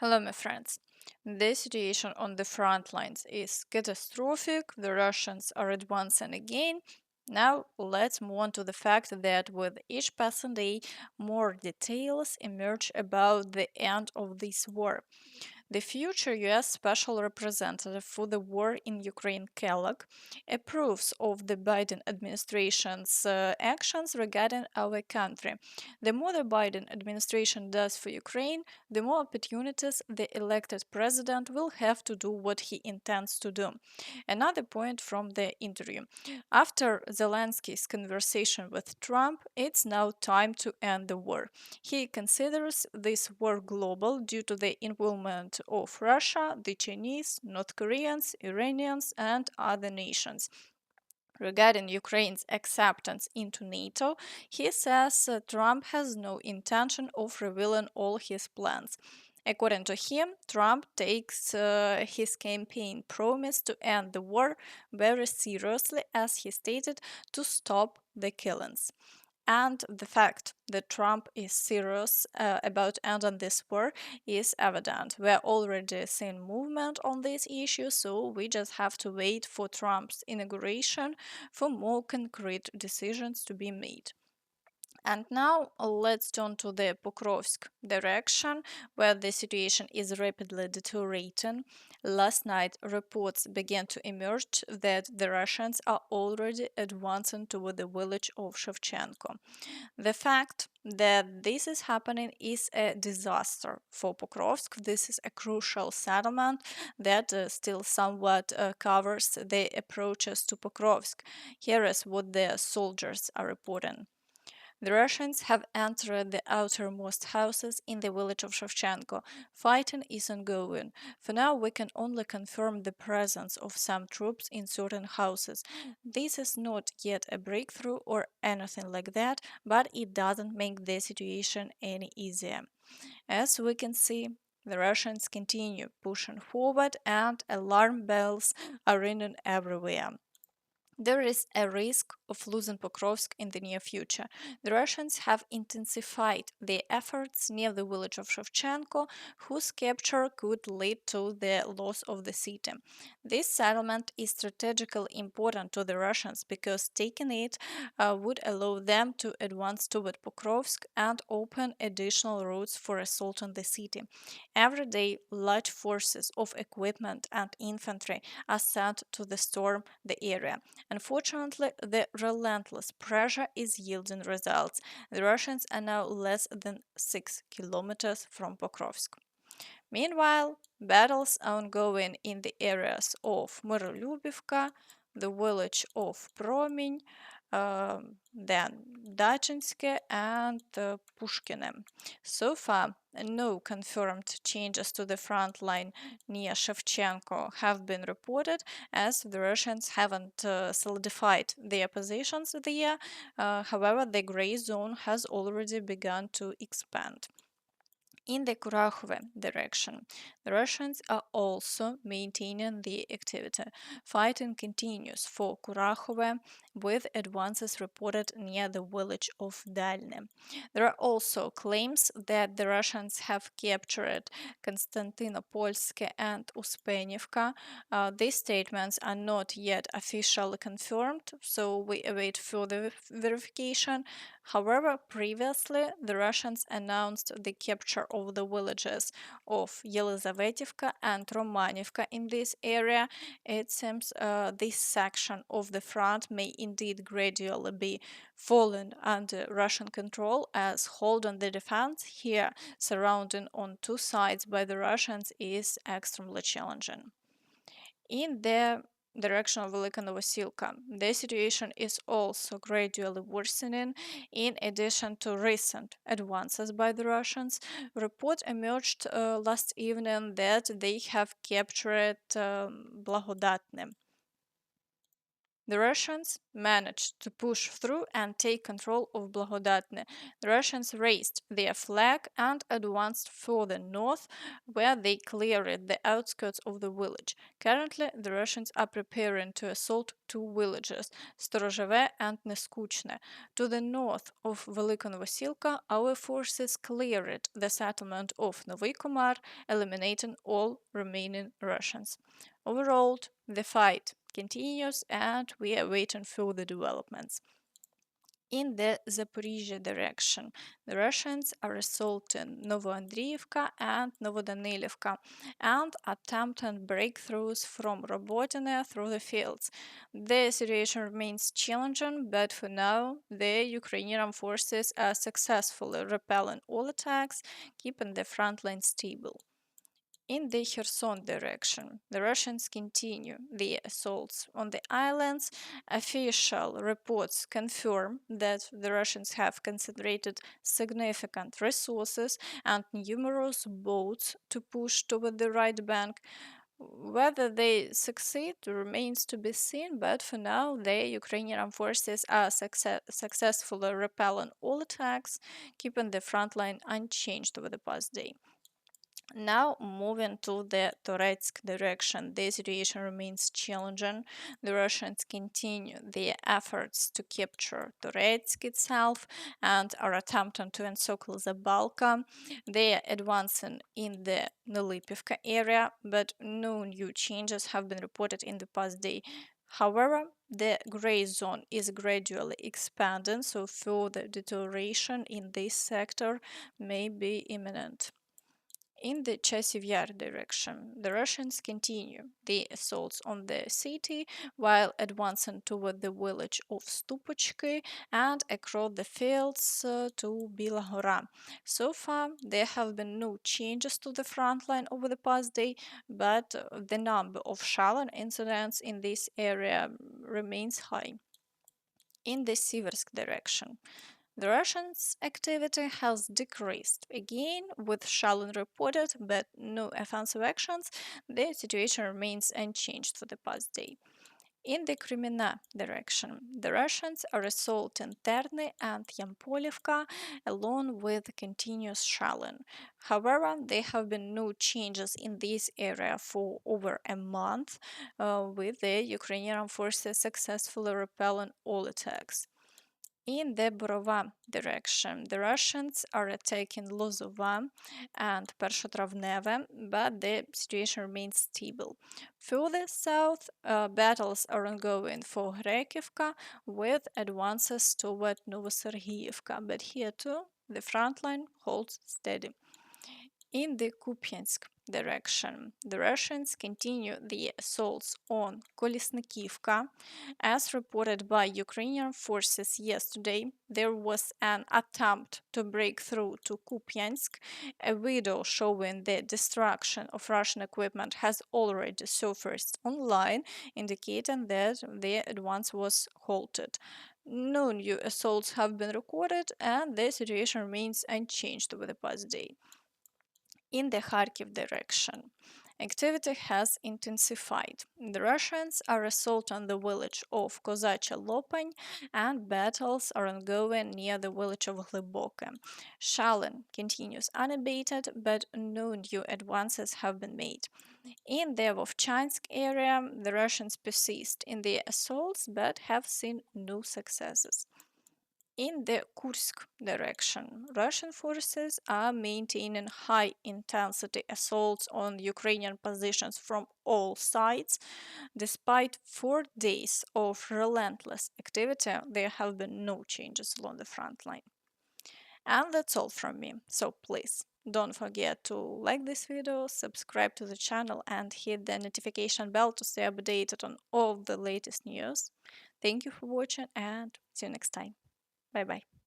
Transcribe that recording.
Hello, my friends. The situation on the front lines is catastrophic. The Russians are advancing again. Now, let's move on to the fact that with each passing day, more details emerge about the end of this war. The future US Special Representative for the War in Ukraine, Kellogg, approves of the Biden administration's actions regarding our country. The more the Biden administration does for Ukraine, the more opportunities the elected president will have to do what he intends to do. Another point from the interview. After Zelensky's conversation with Trump, it's now time to end the war. He considers this war global due to the involvement of Russia, the Chinese, North Koreans, Iranians, and other nations. Regarding Ukraine's acceptance into NATO, he says Trump has no intention of revealing all his plans. According to him, Trump takes his campaign promise to end the war very seriously, as he stated, to stop the killings. And the fact that Trump is serious about ending this war is evident. We're already seeing movement on this issue, so we just have to wait for Trump's inauguration for more concrete decisions to be made. And now let's turn to the Pokrovsk direction, where the situation is rapidly deteriorating. Last night, reports began to emerge that the Russians are already advancing toward the village of Shevchenko. The fact that this is happening is a disaster for Pokrovsk. This is a crucial settlement that still somewhat covers the approaches to Pokrovsk. Here is what the soldiers are reporting. The Russians have entered the outermost houses in the village of Shevchenko. Fighting is ongoing. For now, we can only confirm the presence of some troops in certain houses. This is not yet a breakthrough or anything like that, but it doesn't make the situation any easier. As we can see, the Russians continue pushing forward and alarm bells are ringing everywhere. There is a risk of losing Pokrovsk in the near future. The Russians have intensified their efforts near the village of Shevchenko, whose capture could lead to the loss of the city. This settlement is strategically important to the Russians because taking it would allow them to advance toward Pokrovsk and open additional routes for assaulting the city. Every day, large forces of equipment and infantry are sent to storm the area. Unfortunately, the relentless pressure is yielding results. The Russians are now less than 6 kilometers from Pokrovsk. Meanwhile, battles are ongoing in the areas of Myrolyubivka, the village of Promeny, then Dachinske and Pushkine. So far, no confirmed changes to the front line near Shevchenko have been reported, as the Russians haven't solidified their positions there. However, the gray zone has already begun to expand. In the Kurakhove direction, the Russians are also maintaining the activity. Fighting continues for Kurakhove, with advances reported near the village of Dalny. There are also claims that the Russians have captured Kostyantynopolske and Uspenivka. These statements are not yet officially confirmed, so we await further verification. However, previously the Russians announced the capture of the villages of Yelizavetivka and Romanivka in this area. It seems this section of the front may indeed gradually be fallen under Russian control, as holding the defense here, surrounded on two sides by the Russians, is extremely challenging. In the direction of Velyka Novosilka, the situation is also gradually worsening. In addition to recent advances by the Russians, report emerged last evening that they have captured Blahodatne. The Russians managed to push through and take control of Blahodatne. The Russians raised their flag and advanced further north, where they cleared the outskirts of the village. Currently, the Russians are preparing to assault two villages, Storozheve and Neskuchne. To the north of Velyka Novosilka, our forces cleared the settlement of Novy Komar, eliminating all remaining Russians. Overall, the fight continues and we are waiting for the developments. In the Zaporizhzhia direction, the Russians are assaulting Novoandriivka and Novodanylivka and attempting breakthroughs from Robotyne through the fields. The situation remains challenging, but for now, the Ukrainian forces are successfully repelling all attacks, keeping the front line stable. In the Kherson direction, the Russians continue their assaults on the islands. Official reports confirm that the Russians have concentrated significant resources and numerous boats to push toward the right bank. Whether they succeed remains to be seen, but for now, the Ukrainian forces are successfully repelling all attacks, keeping the front line unchanged over the past day. Now, moving to the Toretsk direction, the situation remains challenging. The Russians continue their efforts to capture Toretsk itself and are attempting to encircle Zabalka. They are advancing in the Nalipivka area, but no new changes have been reported in the past day. However, the gray zone is gradually expanding, so further deterioration in this sector may be imminent. In the Chasiv Yar direction, the Russians continue the assaults on the city while advancing toward the village of Stupochki and across the fields to Bila. So far, there have been no changes to the front line over the past day, but the number of Shalin incidents in this area remains high. In the Siversk direction, the Russians' activity has decreased again, with shelling reported but no offensive actions. The situation remains unchanged for the past day. In the Kreminna direction, the Russians are assaulting Terny and Yampolivka along with continuous shelling. However, there have been no changes in this area for over a month, with the Ukrainian forces successfully repelling all attacks. In the Borova direction, the Russians are attacking Lozova and Persotravneve, but the situation remains stable. Further south, battles are ongoing for Rakivka with advances toward Novoandriivka, but here too the front line holds steady. In the Kupiansk direction, the Russians continue the assaults on Kolesnikivka. As reported by Ukrainian forces yesterday, there was an attempt to break through to Kupiansk. A video showing the destruction of Russian equipment has already surfaced online, indicating that the advance was halted. No new assaults have been recorded, and the situation remains unchanged over the past day. In the Kharkiv direction, activity has intensified. The Russians are assaulting the village of Kozacha Lopan and battles are ongoing near the village of Hlyboke. Shelling continues unabated, but no new advances have been made. In the Vovchansk area, the Russians persist in their assaults but have seen no successes. In the Kursk direction, Russian forces are maintaining high intensity assaults on Ukrainian positions from all sides. Despite 4 days of relentless activity, there have been no changes along the front line. And that's all from me. So please don't forget to like this video, subscribe to the channel, and hit the notification bell to stay updated on all the latest news. Thank you for watching and see you next time. Bye bye.